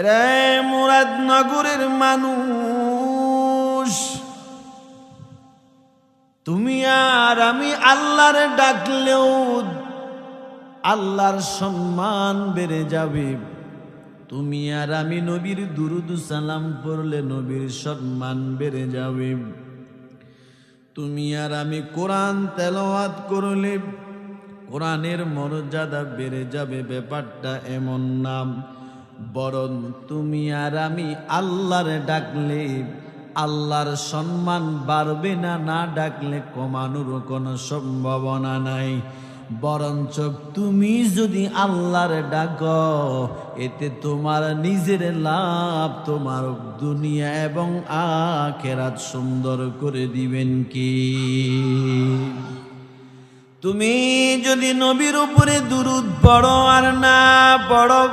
রে মুরাদনগরের মানুষ, তুমি আর আমি আল্লাহরে ডাকলেও আল্লাহর সম্মান বেড়ে যাবে। তুমি আর আমি নবীর দুরুদ সালাম পড়লে নবীর সম্মান বেড়ে যাবে। তুমি আর আমি কোরআন তেলাওয়াত করলে কোরআনের মর্যাদা বেড়ে যাবে। ব্যাপারটা এমন না, বরং তুমি আর আমি আল্লাহরে ডাকলে আল্লাহর সম্মান বাড়বে না, না ডাকলে কমানোর কোনো সম্ভাবনা নাই। বরঞ্চ তুমি যদি আল্লাহরে ডাকো, এতে তোমার নিজের লাভ, তোমার দুনিয়া এবং আখিরাত সুন্দর করে দিবেন কি? তুমি যদি নবীর উপরে দুরূদ পড়ো আর না পড়ো,